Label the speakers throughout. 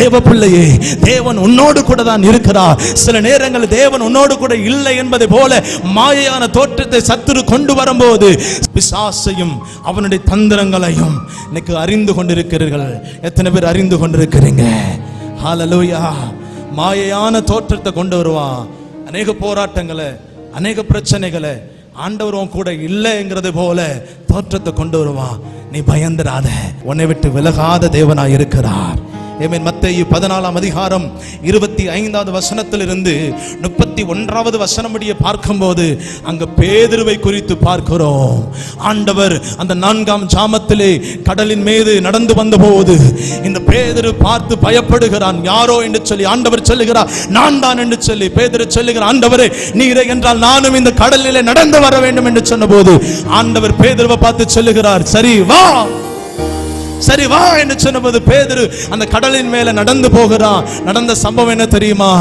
Speaker 1: தேவ பிள்ளையே, தேவன் உன்னோடு கூட தான் இருக்கிறார். சில நேரங்கள் தேவன் உன்னோடு கூட இல்லை என்பதை போல மாயையான தோற்றத்தை சத்துரு கொண்டு வரும்போது பிசாசையும் அவனுடைய தந்திரங்களையும் இன்னைக்கு அறிந்து கொண்டிருக்கிறீர்கள். எத்தனை பேர் அறிந்து கொண்டிருக்கிறீங்க? ஹல்லேலூயா. மாயையான தோற்றத்தை கொண்டு வருவான். அநேக போராட்டங்களை, அநேக பிரச்சனைகளை ஆண்டவர் உன் கூட இல்லைங்கிறது போல தோற்றத்தை கொண்டு வருவான். நீ பயந்துடாத, உன்னை விட்டு விலகாத தேவனாய் இருக்கிறார். மத்தேயு 14ஆம் அதிகாரம் 25வது வசனத்திலிருந்து 31வது வசனம் முடிய பார்க்கும்போது அங்க பேதுருவை குறித்து பார்க்கிறோம். ஆண்டவர் அந்த 4ஆம் ஜாமத்திலே கடலின் மீது நடந்து வந்தபோது இந்த பேதுரு பார்த்து பயப்படுகிறான். யாரோ என்று சொல்லி ஆண்டவர் சொல்லுகிறார், நான் தான் என்று சொல்லி பேதுரு சொல்லுகிறார், ஆண்டவரே நீரே என்றால் நானும் இந்த கடலிலே நடந்து வர வேண்டும் என்று சொன்னபோது ஆண்டவர் பேதுருவை பார்த்து சொல்லுகிறார், சரி வா, சரி வா என்று சொன்னபோது பேதுரு அந்த கடலின் மேல நடந்து போகிறான். நடந்த சம்பவம் என்ன தெரியுமா?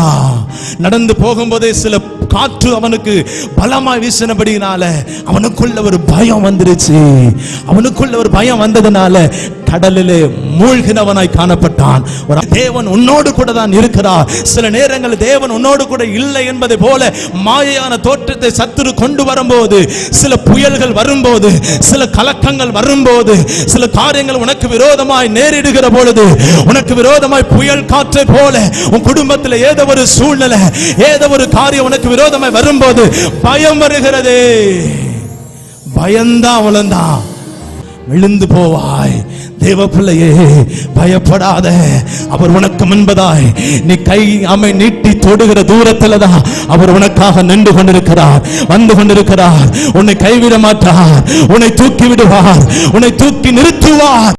Speaker 1: நடந்து போகும்போதே சில காற்று அவனுக்கு பலமாய் வீசினபடினால அவனுக்குள்ள ஒரு பயம் வந்துருச்சு. அவனுக்குள்ள ஒரு பயம் வந்ததுனால கடலிலே மூழ்கினவனாய் காணப்பட்டான். ஒரு தேவன் உன்னோடு கூட தான் இருக்கிறார். சில நேரங்கள் தேவன் உன்னோடு கூட இல்லை என்பதை போல மாயையான தோற்றத்தை சத்துரு கொண்டு வரும்போது, சில புயல்கள் வரும்போது, சில கலக்கங்கள் வரும்போது, சில காரியங்கள் உனக்கு விரோதமாய் நேரிடுகிற பொழுது, உனக்கு விரோதமாய் புயல் காற்றை போல உன் குடும்பத்தில் ஏதோ ஒரு சூழ்நிலை, ஏதோ ஒரு காரியம் உனக்கு விரோதமாய் வரும்போது பயம் வருகிறதே. பயந்தா அவளந்தான் விழுந்து போவாய். தேவ பிள்ளையே, பயப்படாத. அவர் உனக்கு முன்பதாய் நீ கை அமை நீட்டி தொடுகிற தூரத்துல தான் அவர் உனக்காக நின்று கொண்டிருக்கிறார், வந்து கொண்டிருக்கிறார். உன்னை கைவிட மாட்டார், உன்னை தூக்கி விடுவார், உன்னை தூக்கி நிறுத்துவார்.